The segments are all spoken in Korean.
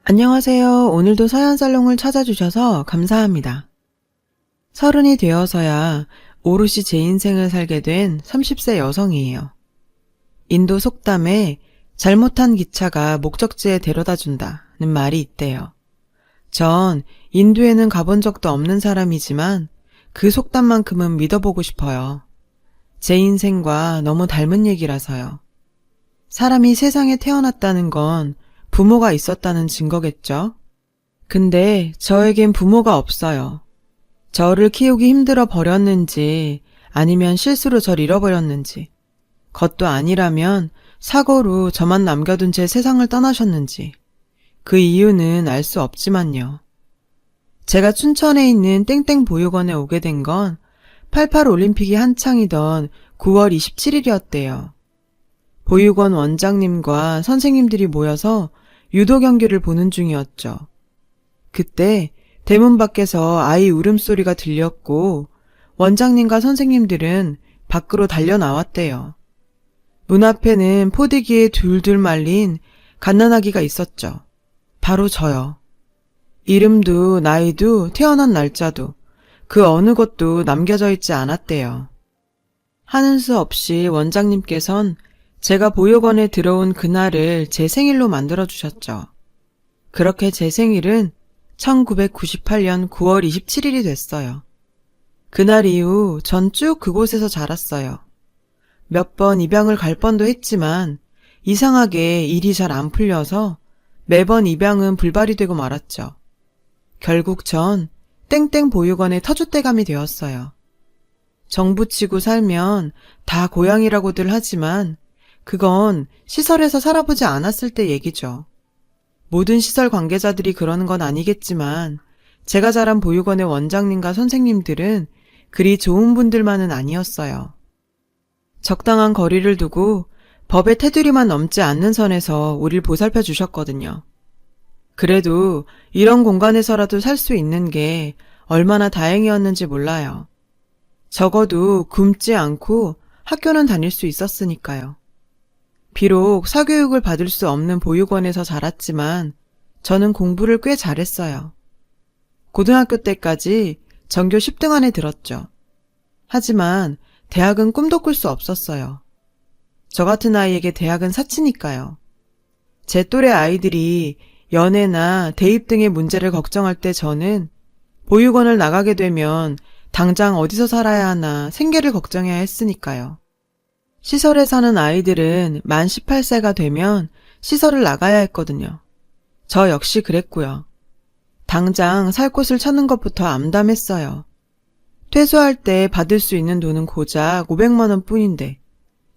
안녕하세요. 오늘도 서연살롱을 찾아주셔서 감사합니다. 30이 되어서야 오롯이 제 인생을 살게 된 30세 여성이에요. 인도 속담에 잘못한 기차가 목적지에 데려다 준다는 말이 있대요. 전 인도에는 가본 적도 없는 사람이지만 그 속담만큼은 믿어보고 싶어요. 제 인생과 너무 닮은 얘기라서요. 사람이 세상에 태어났다는 건 부모가 있었다는 증거겠죠? 근데 저에겐 부모가 없어요. 저를 키우기 힘들어 버렸는지 아니면 실수로 절 잃어버렸는지, 그것도 아니라면 사고로 저만 남겨둔 채 세상을 떠나셨는지, 그 이유는 알 수 없지만요. 제가 춘천에 있는 땡땡 보육원에 오게 된 건 88 올림픽이 한창이던 9월 27일이었대요. 보육원 원장님과 선생님들이 모여서 유도 경기를 보는 중이었죠. 그때 대문 밖에서 아이 울음소리가 들렸고 원장님과 선생님들은 밖으로 달려 나왔대요. 문 앞에는 포대기에 둘둘 말린 갓난아기가 있었죠. 바로 저요. 이름도 나이도 태어난 날짜도 그 어느 것도 남겨져 있지 않았대요. 하는 수 없이 원장님께선 제가 보육원에 들어온 그날을 제 생일로 만들어주셨죠. 그렇게 제 생일은 1998년 9월 27일이 됐어요. 그날 이후 전 쭉 그곳에서 자랐어요. 몇 번 입양을 갈 뻔도 했지만 이상하게 일이 잘 안 풀려서 매번 입양은 불발이 되고 말았죠. 결국 전 땡땡 보육원의 터줏대감이 되었어요. 정부치고 살면 다 고향이라고들 하지만 그건 시설에서 살아보지 않았을 때 얘기죠. 모든 시설 관계자들이 그러는 건 아니겠지만 제가 자란 보육원의 원장님과 선생님들은 그리 좋은 분들만은 아니었어요. 적당한 거리를 두고 법의 테두리만 넘지 않는 선에서 우릴 보살펴 주셨거든요. 그래도 이런 공간에서라도 살 수 있는 게 얼마나 다행이었는지 몰라요. 적어도 굶지 않고 학교는 다닐 수 있었으니까요. 비록 사교육을 받을 수 없는 보육원에서 자랐지만 저는 공부를 꽤 잘했어요. 고등학교 때까지 전교 10등 안에 들었죠. 하지만 대학은 꿈도 꿀 수 없었어요. 저 같은 아이에게 대학은 사치니까요. 제 또래 아이들이 연애나 대입 등의 문제를 걱정할 때 저는 보육원을 나가게 되면 당장 어디서 살아야 하나 생계를 걱정해야 했으니까요. 시설에 사는 아이들은 만 18세가 되면 시설을 나가야 했거든요. 저 역시 그랬고요. 당장 살 곳을 찾는 것부터 암담했어요. 퇴소할 때 받을 수 있는 돈은 고작 500만 원 뿐인데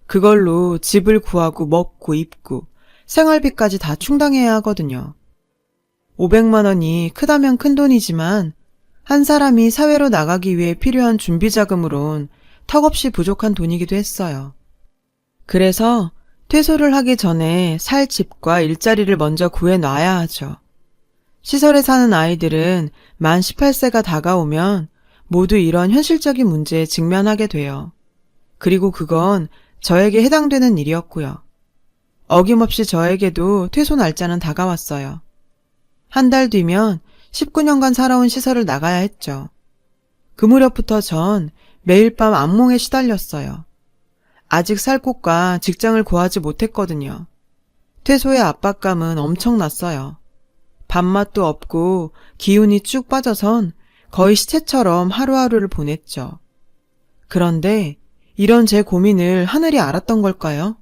그걸로 집을 구하고 먹고 입고 생활비까지 다 충당해야 하거든요. 500만 원이 크다면 큰 돈이지만 한 사람이 사회로 나가기 위해 필요한 준비 자금으론 턱없이 부족한 돈이기도 했어요. 그래서 퇴소를 하기 전에 살 집과 일자리를 먼저 구해놔야 하죠. 시설에 사는 아이들은 만 18세가 다가오면 모두 이런 현실적인 문제에 직면하게 돼요. 그리고 그건 저에게 해당되는 일이었고요. 어김없이 저에게도 퇴소 날짜는 다가왔어요. 한 달 뒤면 19년간 살아온 시설을 나가야 했죠. 그 무렵부터 전 매일 밤 악몽에 시달렸어요. 아직 살 곳과 직장을 구하지 못했거든요. 퇴소의 압박감은 엄청났어요. 밥맛도 없고 기운이 쭉 빠져선 거의 시체처럼 하루하루를 보냈죠. 그런데 이런 제 고민을 하늘이 알았던 걸까요?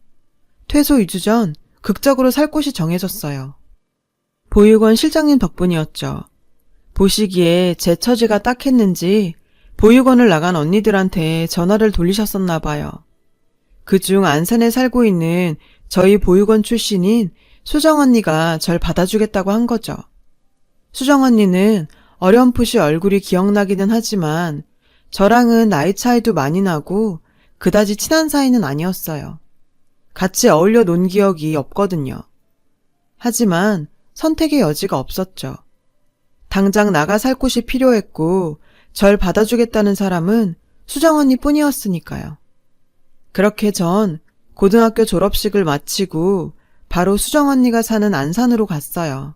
퇴소 2주 전 극적으로 살 곳이 정해졌어요. 보육원 실장님 덕분이었죠. 보시기에 제 처지가 딱했는지 보육원을 나간 언니들한테 전화를 돌리셨었나 봐요. 그중 안산에 살고 있는 저희 보육원 출신인 수정 언니가 절 받아주겠다고 한 거죠. 수정 언니는 어렴풋이 얼굴이 기억나기는 하지만 저랑은 나이 차이도 많이 나고 그다지 친한 사이는 아니었어요. 같이 어울려 논 기억이 없거든요. 하지만 선택의 여지가 없었죠. 당장 나가 살 곳이 필요했고 절 받아주겠다는 사람은 수정 언니뿐이었으니까요. 그렇게 전 고등학교 졸업식을 마치고 바로 수정 언니가 사는 안산으로 갔어요.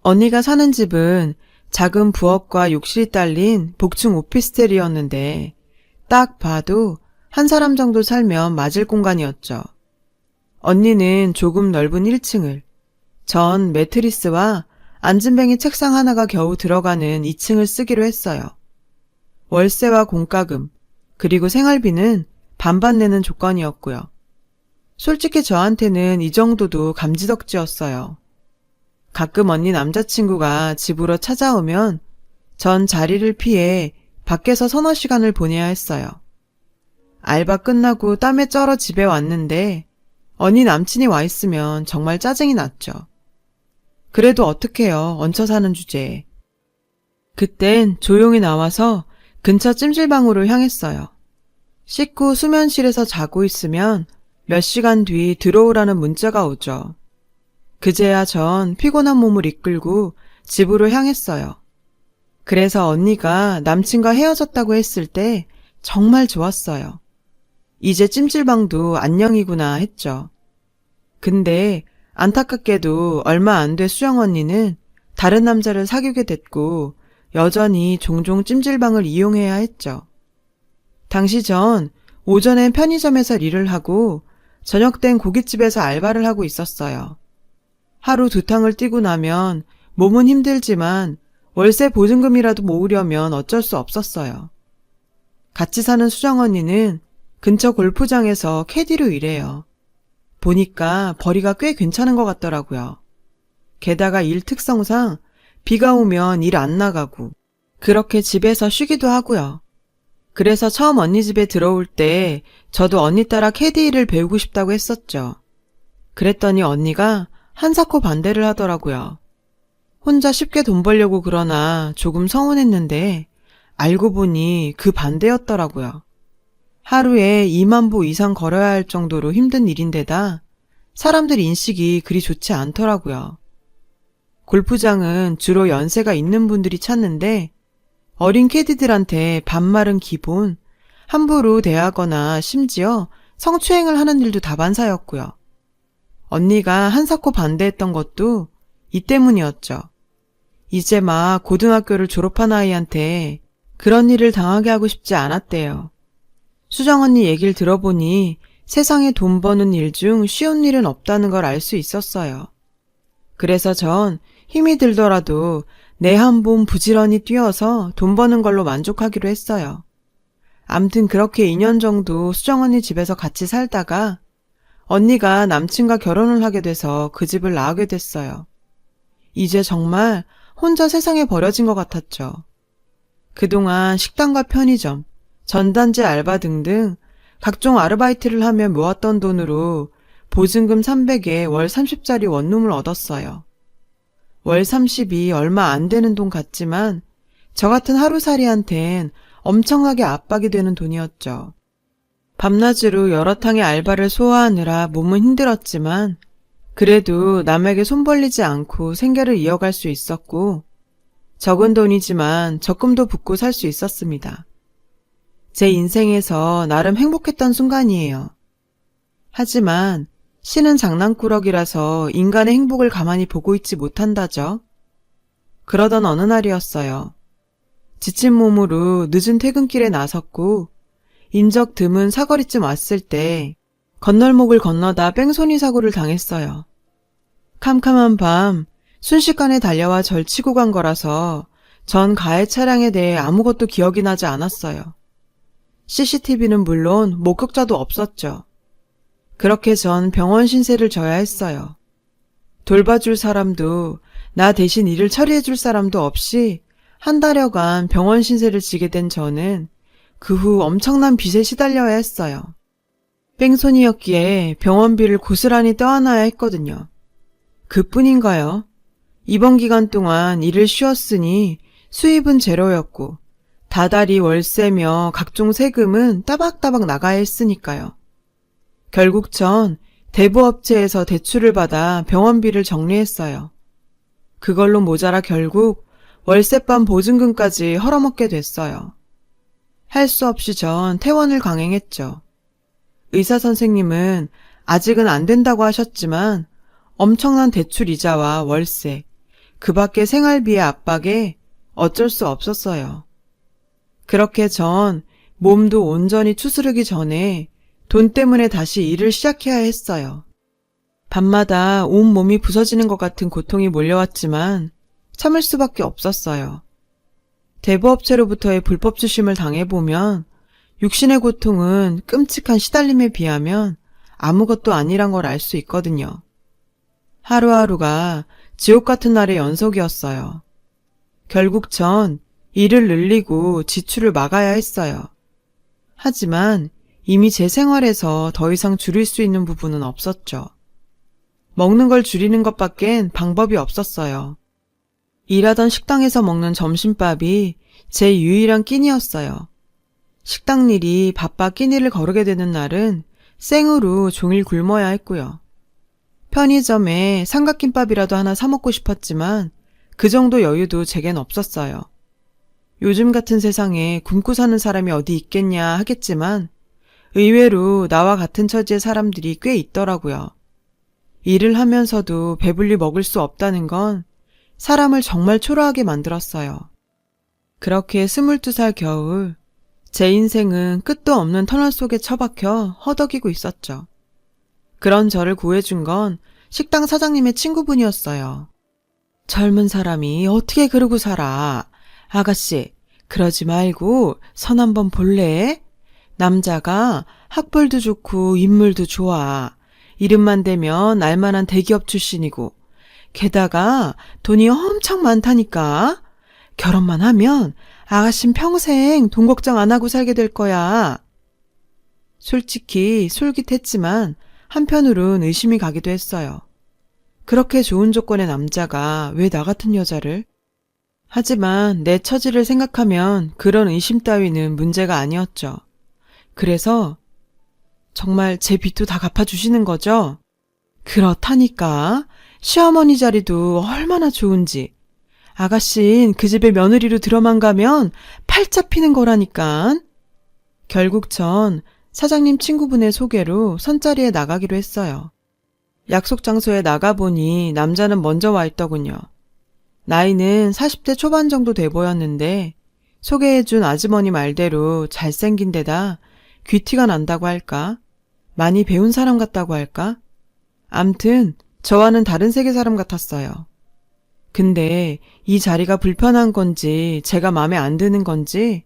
언니가 사는 집은 작은 부엌과 욕실이 딸린 복층 오피스텔이었는데 딱 봐도 한 사람 정도 살면 맞을 공간이었죠. 언니는 조금 넓은 1층을, 전 매트리스와 앉은뱅이 책상 하나가 겨우 들어가는 2층을 쓰기로 했어요. 월세와 공과금, 그리고 생활비는 반반 내는 조건이었고요. 솔직히 저한테는 이 정도도 감지덕지였어요. 가끔 언니 남자친구가 집으로 찾아오면 전 자리를 피해 밖에서 서너 시간을 보내야 했어요. 알바 끝나고 땀에 쩔어 집에 왔는데 언니 남친이 와 있으면 정말 짜증이 났죠. 그래도 어떡해요, 얹혀 사는 주제에. 그땐 조용히 나와서 근처 찜질방으로 향했어요. 씻고 수면실에서 자고 있으면 몇 시간 뒤 들어오라는 문자가 오죠. 그제야 전 피곤한 몸을 이끌고 집으로 향했어요. 그래서 언니가 남친과 헤어졌다고 했을 때 정말 좋았어요. 이제 찜질방도 안녕이구나 했죠. 근데 안타깝게도 얼마 안 돼 수영 언니는 다른 남자를 사귀게 됐고 여전히 종종 찜질방을 이용해야 했죠. 당시 전 오전엔 편의점에서 일을 하고 저녁 땐 고깃집에서 알바를 하고 있었어요. 하루 2탕을 뛰고 나면 몸은 힘들지만 월세 보증금이라도 모으려면 어쩔 수 없었어요. 같이 사는 수정 언니는 근처 골프장에서 캐디로 일해요. 보니까 벌이가 꽤 괜찮은 것 같더라고요. 게다가 일 특성상 비가 오면 일 안 나가고 그렇게 집에서 쉬기도 하고요. 그래서 처음 언니 집에 들어올 때 저도 언니 따라 캐디 일을 배우고 싶다고 했었죠. 그랬더니 언니가 한사코 반대를 하더라고요. 혼자 쉽게 돈 벌려고 그러나 조금 서운했는데 알고 보니 그 반대였더라고요. 하루에 2만 보 이상 걸어야 할 정도로 힘든 일인데다 사람들 인식이 그리 좋지 않더라고요. 골프장은 주로 연세가 있는 분들이 찾는데 어린 캐디들한테 반말은 기본, 함부로 대하거나 심지어 성추행을 하는 일도 다반사였고요. 언니가 한사코 반대했던 것도 이 때문이었죠. 이제 막 고등학교를 졸업한 아이한테 그런 일을 당하게 하고 싶지 않았대요. 수정 언니 얘기를 들어보니 세상에 돈 버는 일 중 쉬운 일은 없다는 걸 알 수 있었어요. 그래서 전 힘이 들더라도 내 한 몸 부지런히 뛰어서 돈 버는 걸로 만족하기로 했어요. 암튼 그렇게 2년 정도 수정 언니 집에서 같이 살다가 언니가 남친과 결혼을 하게 돼서 그 집을 나오게 됐어요. 이제 정말 혼자 세상에 버려진 것 같았죠. 그동안 식당과 편의점, 전단지 알바 등등 각종 아르바이트를 하며 모았던 돈으로 보증금 300에 월 30짜리 원룸을 얻었어요. 월 30이 얼마 안 되는 돈 같지만 저 같은 하루살이한텐 엄청나게 압박이 되는 돈이었죠. 밤낮으로 여러 탕의 알바를 소화하느라 몸은 힘들었지만 그래도 남에게 손 벌리지 않고 생계를 이어갈 수 있었고 적은 돈이지만 적금도 붓고 살 수 있었습니다. 제 인생에서 나름 행복했던 순간이에요. 하지만 신은 장난꾸러기라서 인간의 행복을 가만히 보고 있지 못한다죠. 그러던 어느 날이었어요. 지친 몸으로 늦은 퇴근길에 나섰고 인적 드문 사거리쯤 왔을 때 건널목을 건너다 뺑소니 사고를 당했어요. 캄캄한 밤 순식간에 달려와 절 치고 간 거라서 전 가해 차량에 대해 아무것도 기억이 나지 않았어요. CCTV는 물론 목격자도 없었죠. 그렇게 전 병원 신세를 져야 했어요. 돌봐줄 사람도 나 대신 일을 처리해줄 사람도 없이 한 달여간 병원 신세를 지게 된 저는 그 후 엄청난 빚에 시달려야 했어요. 뺑소니였기에 병원비를 고스란히 떠안아야 했거든요. 그뿐인가요? 입원 기간 동안 일을 쉬었으니 수입은 제로였고 다달이 월세며 각종 세금은 따박따박 나가야 했으니까요. 결국 전 대부업체에서 대출을 받아 병원비를 정리했어요. 그걸로 모자라 결국 월세반 보증금까지 헐어먹게 됐어요. 할 수 없이 전 퇴원을 강행했죠. 의사 선생님은 아직은 안 된다고 하셨지만 엄청난 대출 이자와 월세, 그 밖의 생활비의 압박에 어쩔 수 없었어요. 그렇게 전 몸도 온전히 추스르기 전에 돈 때문에 다시 일을 시작해야 했어요. 밤마다 온몸이 부서지는 것 같은 고통이 몰려왔지만 참을 수밖에 없었어요. 대부업체로부터의 불법 주심을 당해보면 육신의 고통은 끔찍한 시달림에 비하면 아무것도 아니란 걸 알 수 있거든요. 하루하루가 지옥 같은 날의 연속이었어요. 결국 전 일을 늘리고 지출을 막아야 했어요. 하지만 이미 제 생활에서 더 이상 줄일 수 있는 부분은 없었죠. 먹는 걸 줄이는 것밖엔 방법이 없었어요. 일하던 식당에서 먹는 점심밥이 제 유일한 끼니였어요. 식당 일이 바빠 끼니를 거르게 되는 날은 생으로 종일 굶어야 했고요. 편의점에 삼각김밥이라도 하나 사 먹고 싶었지만 그 정도 여유도 제겐 없었어요. 요즘 같은 세상에 굶고 사는 사람이 어디 있겠냐 하겠지만 의외로 나와 같은 처지의 사람들이 꽤 있더라고요. 일을 하면서도 배불리 먹을 수 없다는 건 사람을 정말 초라하게 만들었어요. 그렇게 22살 겨울, 제 인생은 끝도 없는 터널 속에 처박혀 허덕이고 있었죠. 그런 저를 구해준 건 식당 사장님의 친구분이었어요. 젊은 사람이 어떻게 그러고 살아? 아가씨, 그러지 말고 선 한번 볼래? 남자가 학벌도 좋고 인물도 좋아. 이름만 대면 알만한 대기업 출신이고 게다가 돈이 엄청 많다니까. 결혼만 하면 아가씨는 평생 돈 걱정 안 하고 살게 될 거야. 솔직히 솔깃했지만 한편으론 의심이 가기도 했어요. 그렇게 좋은 조건의 남자가 왜 나 같은 여자를? 하지만 내 처지를 생각하면 그런 의심 따위는 문제가 아니었죠. 그래서 정말 제 빚도 다 갚아주시는 거죠? 그렇다니까. 시어머니 자리도 얼마나 좋은지. 아가씨는 그 집에 며느리로 들어만 가면 팔 잡히는 거라니까. 결국 전 사장님 친구분의 소개로 선자리에 나가기로 했어요. 약속 장소에 나가보니 남자는 먼저 와 있더군요. 나이는 40대 초반 정도 돼 보였는데 소개해준 아주머니 말대로 잘생긴 데다 귀티가 난다고 할까? 많이 배운 사람 같다고 할까? 암튼 저와는 다른 세계 사람 같았어요. 근데 이 자리가 불편한 건지 제가 마음에 안 드는 건지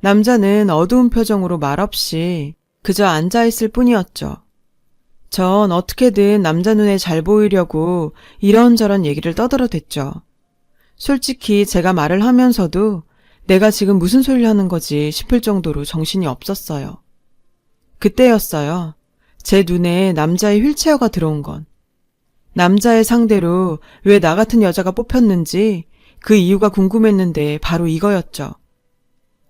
남자는 어두운 표정으로 말없이 그저 앉아있을 뿐이었죠. 전 어떻게든 남자 눈에 잘 보이려고 이런저런 얘기를 떠들어댔죠. 솔직히 제가 말을 하면서도 내가 지금 무슨 소리를 하는 거지 싶을 정도로 정신이 없었어요. 그때였어요. 제 눈에 남자의 휠체어가 들어온 건. 남자의 상대로 왜 나 같은 여자가 뽑혔는지 그 이유가 궁금했는데 바로 이거였죠.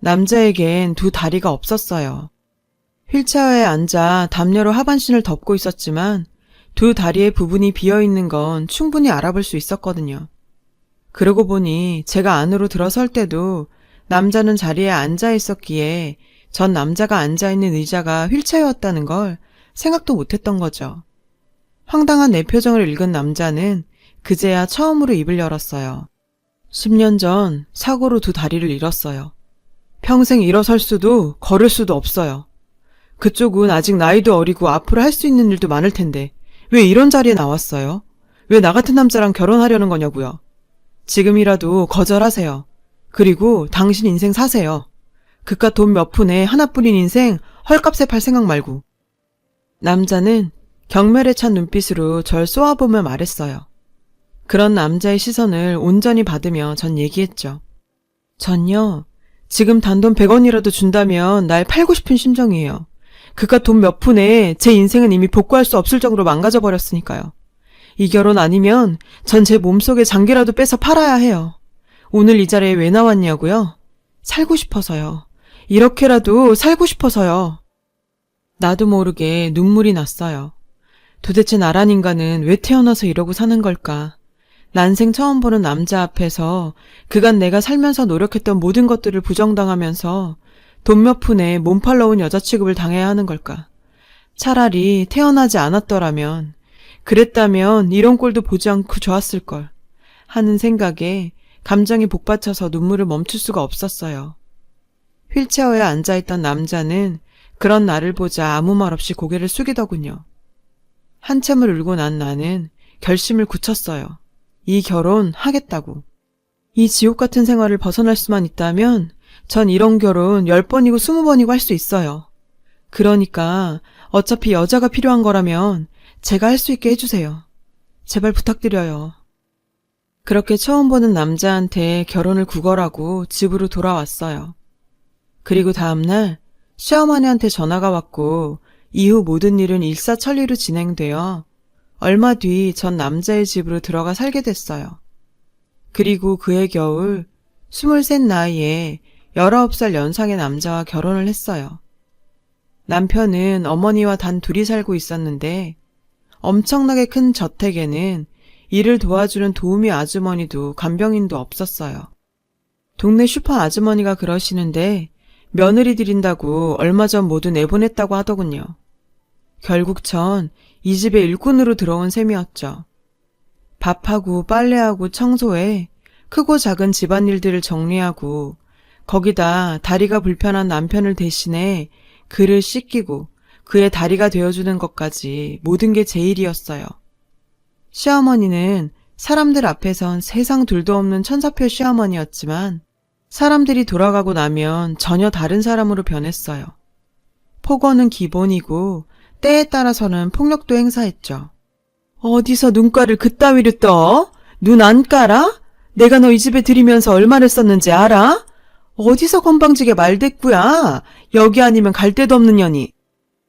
남자에겐 두 다리가 없었어요. 휠체어에 앉아 담요로 하반신을 덮고 있었지만 두 다리의 부분이 비어있는 건 충분히 알아볼 수 있었거든요. 그러고 보니 제가 안으로 들어설 때도 남자는 자리에 앉아 있었기에 전 남자가 앉아있는 의자가 휠체어였다는 걸 생각도 못했던 거죠. 황당한 내 표정을 읽은 남자는 그제야 처음으로 입을 열었어요. 10년 전 사고로 두 다리를 잃었어요. 평생 일어설 수도 걸을 수도 없어요. 그쪽은 아직 나이도 어리고 앞으로 할 수 있는 일도 많을 텐데 왜 이런 자리에 나왔어요? 왜 나 같은 남자랑 결혼하려는 거냐고요. 지금이라도 거절하세요. 그리고 당신 인생 사세요. 그깟 돈 몇 푼에 하나뿐인 인생 헐값에 팔 생각 말고. 남자는 경멸에 찬 눈빛으로 절 쏘아보며 말했어요. 그런 남자의 시선을 온전히 받으며 전 얘기했죠. 전요, 지금 단돈 100원이라도 준다면 날 팔고 싶은 심정이에요. 그깟 돈 몇 푼에 제 인생은 이미 복구할 수 없을 정도로 망가져버렸으니까요. 이 결혼 아니면 전 제 몸속에 장기라도 빼서 팔아야 해요. 오늘 이 자리에 왜 나왔냐고요? 살고 싶어서요. 이렇게라도 살고 싶어서요. 나도 모르게 눈물이 났어요. 도대체 나란 인간은 왜 태어나서 이러고 사는 걸까? 난생 처음 보는 남자 앞에서 그간 내가 살면서 노력했던 모든 것들을 부정당하면서 돈 몇 푼에 몸 팔러 온 여자 취급을 당해야 하는 걸까? 차라리 태어나지 않았더라면, 그랬다면 이런 꼴도 보지 않고 좋았을걸. 하는 생각에 감정이 복받쳐서 눈물을 멈출 수가 없었어요. 휠체어에 앉아있던 남자는 그런 나를 보자 아무 말 없이 고개를 숙이더군요. 한참을 울고 난 나는 결심을 굳혔어요. 이 결혼 하겠다고. 이 지옥 같은 생활을 벗어날 수만 있다면 전 이런 결혼 10번이고 20번이고 할 수 있어요. 그러니까 어차피 여자가 필요한 거라면 제가 할 수 있게 해주세요. 제발 부탁드려요. 그렇게 처음 보는 남자한테 결혼을 구걸하고 집으로 돌아왔어요. 그리고 다음날 시어머니한테 전화가 왔고 이후 모든 일은 일사천리로 진행되어 얼마 뒤 전 남자의 집으로 들어가 살게 됐어요. 그리고 그해 겨울 23 나이에 19살 연상의 남자와 결혼을 했어요. 남편은 어머니와 단 둘이 살고 있었는데 엄청나게 큰 저택에는 일을 도와주는 도우미 아주머니도 간병인도 없었어요. 동네 슈퍼 아주머니가 그러시는데 며느리 들인다고 얼마 전 모두 내보냈다고 하더군요. 결국 전 이 집에 일꾼으로 들어온 셈이었죠. 밥하고 빨래하고 청소해 크고 작은 집안일들을 정리하고 거기다 다리가 불편한 남편을 대신해 그를 씻기고 그의 다리가 되어주는 것까지 모든 게 제 일이었어요. 시어머니는 사람들 앞에선 세상 둘도 없는 천사표 시어머니였지만 사람들이 돌아가고 나면 전혀 다른 사람으로 변했어요. 폭언은 기본이고 때에 따라서는 폭력도 행사했죠. 어디서 눈가를 그따위로 떠? 눈 안 깔아? 내가 너 이 집에 들이면서 얼마를 썼는지 알아? 어디서 건방지게 말대꾸야? 여기 아니면 갈 데도 없는 년이.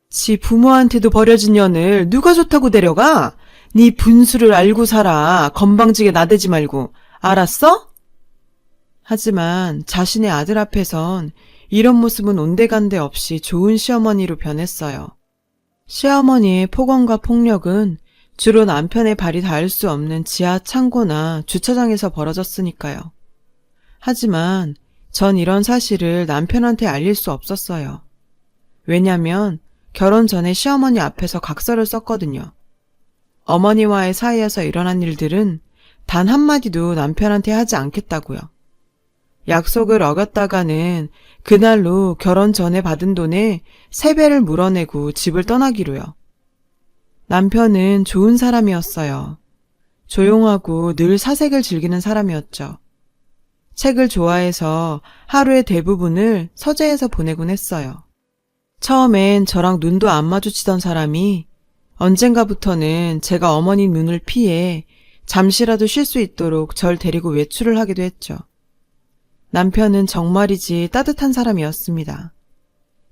지 부모한테도 버려진 년을 누가 좋다고 데려가? 네 분수를 알고 살아. 건방지게 나대지 말고. 알았어? 하지만 자신의 아들 앞에선 이런 모습은 온데간데 없이 좋은 시어머니로 변했어요. 시어머니의 폭언과 폭력은 주로 남편의 발이 닿을 수 없는 지하 창고나 주차장에서 벌어졌으니까요. 하지만 전 이런 사실을 남편한테 알릴 수 없었어요. 왜냐면 결혼 전에 시어머니 앞에서 각서를 썼거든요. 어머니와의 사이에서 일어난 일들은 단 한마디도 남편한테 하지 않겠다고요. 약속을 어겼다가는 그날로 결혼 전에 받은 돈의 3배를 물어내고 집을 떠나기로요. 남편은 좋은 사람이었어요. 조용하고 늘 사색을 즐기는 사람이었죠. 책을 좋아해서 하루의 대부분을 서재에서 보내곤 했어요. 처음엔 저랑 눈도 안 마주치던 사람이 언젠가부터는 제가 어머니 눈을 피해 잠시라도 쉴 수 있도록 절 데리고 외출을 하기도 했죠. 남편은 정말이지 따뜻한 사람이었습니다.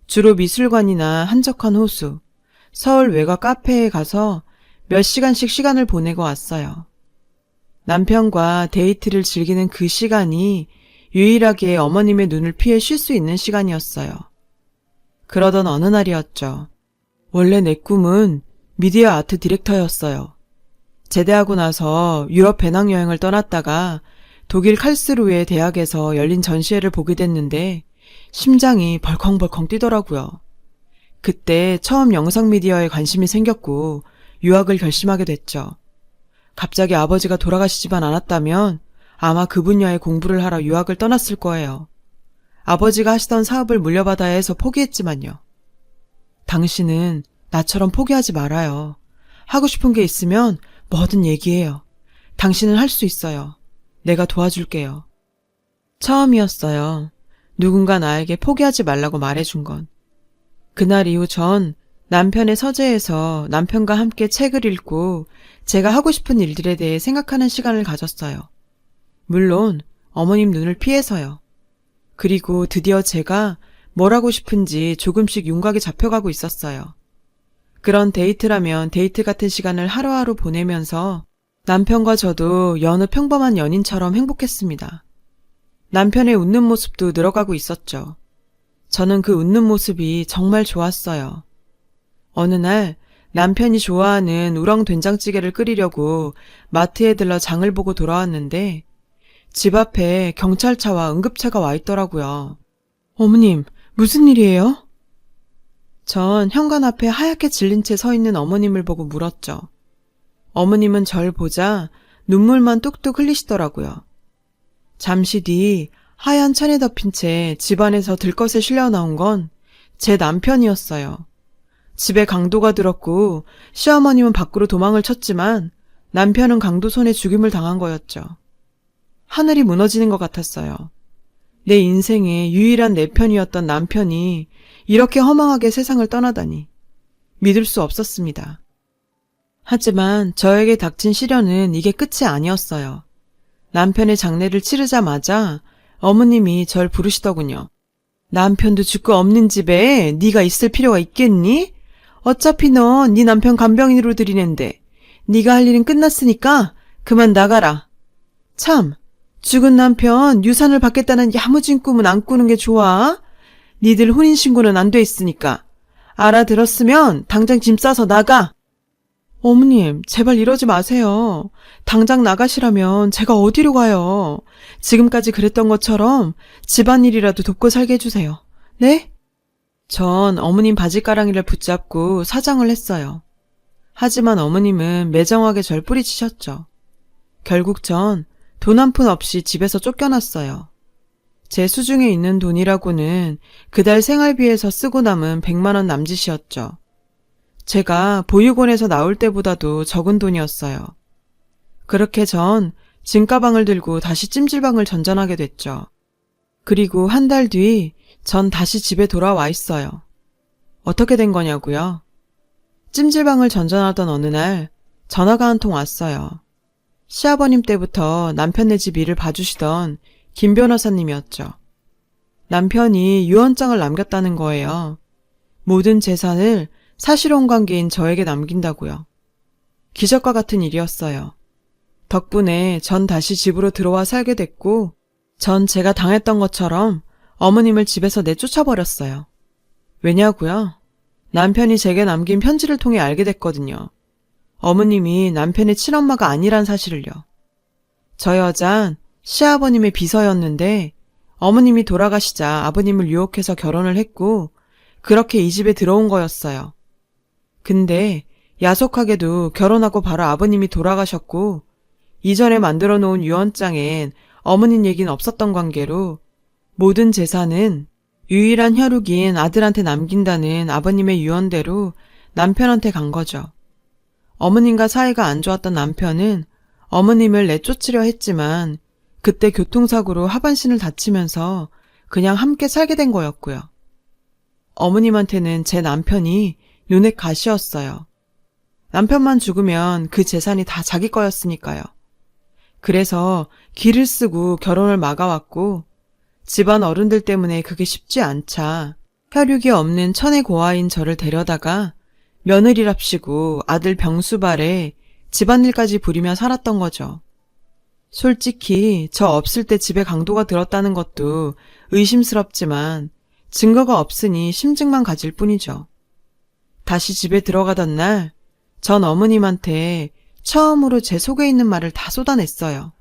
주로 미술관이나 한적한 호수, 서울 외곽 카페에 가서 몇 시간씩 시간을 보내고 왔어요. 남편과 데이트를 즐기는 그 시간이 유일하게 어머님의 눈을 피해 쉴 수 있는 시간이었어요. 그러던 어느 날이었죠. 원래 내 꿈은 미디어 아트 디렉터였어요. 제대하고 나서 유럽 배낭여행을 떠났다가 독일 칼스루에 대학에서 열린 전시회를 보게 됐는데 심장이 벌컹벌컹 뛰더라고요. 그때 처음 영상 미디어에 관심이 생겼고 유학을 결심하게 됐죠. 갑자기 아버지가 돌아가시지만 않았다면 아마 그 분야의 공부를 하러 유학을 떠났을 거예요. 아버지가 하시던 사업을 물려받아야 해서 포기했지만요. 당신은 나처럼 포기하지 말아요. 하고 싶은 게 있으면 뭐든 얘기해요. 당신은 할 수 있어요. 내가 도와줄게요. 처음이었어요. 누군가 나에게 포기하지 말라고 말해준 건. 그날 이후 전 남편의 서재에서 남편과 함께 책을 읽고 제가 하고 싶은 일들에 대해 생각하는 시간을 가졌어요. 물론 어머님 눈을 피해서요. 그리고 드디어 제가 뭘 하고 싶은지 조금씩 윤곽이 잡혀가고 있었어요. 그런 데이트라면 데이트 같은 시간을 하루하루 보내면서 남편과 저도 여느 평범한 연인처럼 행복했습니다. 남편의 웃는 모습도 늘어가고 있었죠. 저는 그 웃는 모습이 정말 좋았어요. 어느 날 남편이 좋아하는 우렁 된장찌개를 끓이려고 마트에 들러 장을 보고 돌아왔는데 집 앞에 경찰차와 응급차가 와 있더라고요. 어머님, 무슨 일이에요? 전 현관 앞에 하얗게 질린 채 서 있는 어머님을 보고 물었죠. 어머님은 절 보자 눈물만 뚝뚝 흘리시더라고요. 잠시 뒤 하얀 천에 덮인 채 집안에서 들것에 실려 나온 건 제 남편이었어요. 집에 강도가 들었고 시어머님은 밖으로 도망을 쳤지만 남편은 강도 손에 죽임을 당한 거였죠. 하늘이 무너지는 것 같았어요. 내 인생의 유일한 내 편이었던 남편이 이렇게 허망하게 세상을 떠나다니 믿을 수 없었습니다. 하지만 저에게 닥친 시련은 이게 끝이 아니었어요. 남편의 장례를 치르자마자 어머님이 절 부르시더군요. 남편도 죽고 없는 집에 네가 있을 필요가 있겠니? 어차피 넌 네 남편 간병인으로 들이는데 네가 할 일은 끝났으니까 그만 나가라. 참, 죽은 남편 유산을 받겠다는 야무진 꿈은 안 꾸는 게 좋아. 니들 혼인신고는 안 돼 있으니까. 알아들었으면 당장 짐 싸서 나가. 어머님, 제발 이러지 마세요. 당장 나가시라면 제가 어디로 가요? 지금까지 그랬던 것처럼 집안일이라도 돕고 살게 해주세요. 네? 전 어머님 바지가랑이를 붙잡고 사정을 했어요. 하지만 어머님은 매정하게 절 뿌리치셨죠. 결국 전 돈 한 푼 없이 집에서 쫓겨났어요. 제 수중에 있는 돈이라고는 그달 생활비에서 쓰고 남은 100만 원 남짓이었죠. 제가 보육원에서 나올 때보다도 적은 돈이었어요. 그렇게 전 짐가방을 들고 다시 찜질방을 전전하게 됐죠. 그리고 한 달 뒤 전 다시 집에 돌아와 있어요. 어떻게 된 거냐고요? 찜질방을 전전하던 어느 날 전화가 한 통 왔어요. 시아버님 때부터 남편네 집 일을 봐주시던 김 변호사님이었죠. 남편이 유언장을 남겼다는 거예요. 모든 재산을 사실혼 관계인 저에게 남긴다고요. 기적과 같은 일이었어요. 덕분에 전 다시 집으로 들어와 살게 됐고 전 제가 당했던 것처럼 어머님을 집에서 내쫓아버렸어요. 왜냐고요? 남편이 제게 남긴 편지를 통해 알게 됐거든요. 어머님이 남편의 친엄마가 아니란 사실을요. 저 여잔 시아버님의 비서였는데 어머님이 돌아가시자 아버님을 유혹해서 결혼을 했고 그렇게 이 집에 들어온 거였어요. 근데 야속하게도 결혼하고 바로 아버님이 돌아가셨고 이전에 만들어 놓은 유언장엔 어머님 얘기는 없었던 관계로 모든 재산은 유일한 혈육인 아들한테 남긴다는 아버님의 유언대로 남편한테 간 거죠. 어머님과 사이가 안 좋았던 남편은 어머님을 내쫓으려 했지만 그때 교통사고로 하반신을 다치면서 그냥 함께 살게 된 거였고요. 어머님한테는 제 남편이 눈엣 가시였어요. 남편만 죽으면 그 재산이 다 자기 거였으니까요. 그래서 기를 쓰고 결혼을 막아왔고 집안 어른들 때문에 그게 쉽지 않자 혈육이 없는 천의 고아인 저를 데려다가 며느리랍시고 아들 병수발에 집안일까지 부리며 살았던 거죠. 솔직히 저 없을 때 집에 강도가 들었다는 것도 의심스럽지만 증거가 없으니 심증만 가질 뿐이죠. 다시 집에 들어가던 날 전 어머님한테 처음으로 제 속에 있는 말을 다 쏟아냈어요.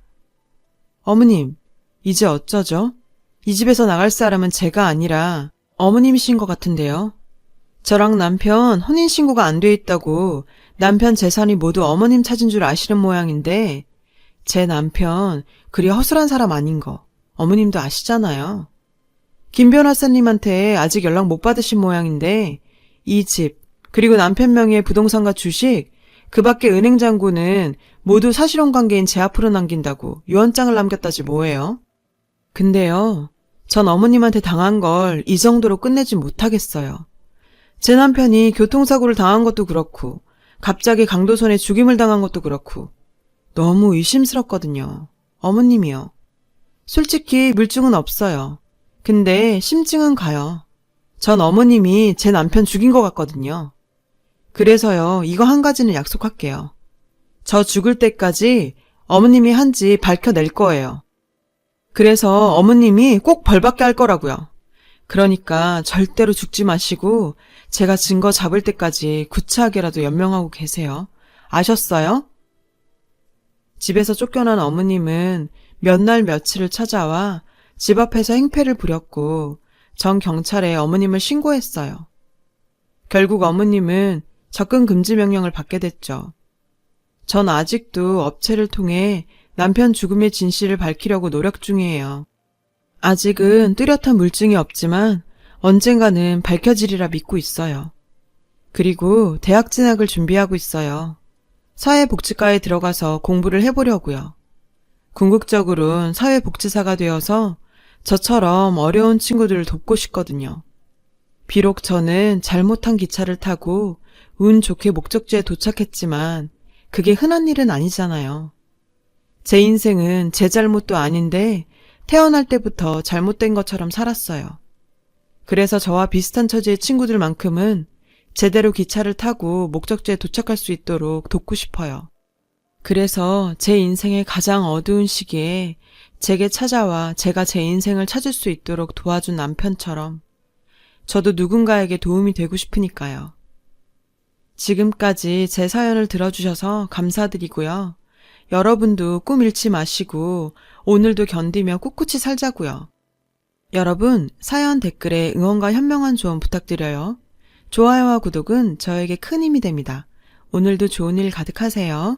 어머님, 이제 어쩌죠? 이 집에서 나갈 사람은 제가 아니라 어머님이신 것 같은데요. 저랑 남편 혼인신고가 안 돼 있다고 남편 재산이 모두 어머님 찾은 줄 아시는 모양인데 제 남편 그리 허술한 사람 아닌 거 어머님도 아시잖아요. 김 변호사님한테 아직 연락 못 받으신 모양인데 이 집 그리고 남편 명의의 부동산과 주식 그 밖에 은행 잔고는 모두 사실혼 관계인 제 앞으로 남긴다고 유언장을 남겼다지 뭐예요. 근데요, 전 어머님한테 당한 걸 이 정도로 끝내지 못하겠어요. 제 남편이 교통사고를 당한 것도 그렇고 갑자기 강도손에 죽임을 당한 것도 그렇고 너무 의심스럽거든요. 어머님이요. 솔직히 물증은 없어요. 근데 심증은 가요. 전 어머님이 제 남편 죽인 것 같거든요. 그래서요, 이거 한 가지는 약속할게요. 저 죽을 때까지 어머님이 한지 밝혀낼 거예요. 그래서 어머님이 꼭 벌받게 할 거라고요. 그러니까 절대로 죽지 마시고 제가 증거 잡을 때까지 구차하게라도 연명하고 계세요. 아셨어요? 집에서 쫓겨난 어머님은 몇 날 며칠을 찾아와 집 앞에서 행패를 부렸고 전 경찰에 어머님을 신고했어요. 결국 어머님은 접근 금지 명령을 받게 됐죠. 전 아직도 업체를 통해 남편 죽음의 진실을 밝히려고 노력 중이에요. 아직은 뚜렷한 물증이 없지만 언젠가는 밝혀지리라 믿고 있어요. 그리고 대학 진학을 준비하고 있어요. 사회복지과에 들어가서 공부를 해보려고요. 궁극적으론 사회복지사가 되어서 저처럼 어려운 친구들을 돕고 싶거든요. 비록 저는 잘못한 기차를 타고 운 좋게 목적지에 도착했지만 그게 흔한 일은 아니잖아요. 제 인생은 제 잘못도 아닌데 태어날 때부터 잘못된 것처럼 살았어요. 그래서 저와 비슷한 처지의 친구들만큼은 제대로 기차를 타고 목적지에 도착할 수 있도록 돕고 싶어요. 그래서 제 인생의 가장 어두운 시기에 제게 찾아와 제가 제 인생을 찾을 수 있도록 도와준 남편처럼 저도 누군가에게 도움이 되고 싶으니까요. 지금까지 제 사연을 들어주셔서 감사드리고요. 여러분도 꿈 잃지 마시고 오늘도 견디며 꿋꿋이 살자고요. 여러분, 사연 댓글에 응원과 현명한 조언 부탁드려요. 좋아요와 구독은 저에게 큰 힘이 됩니다. 오늘도 좋은 일 가득하세요.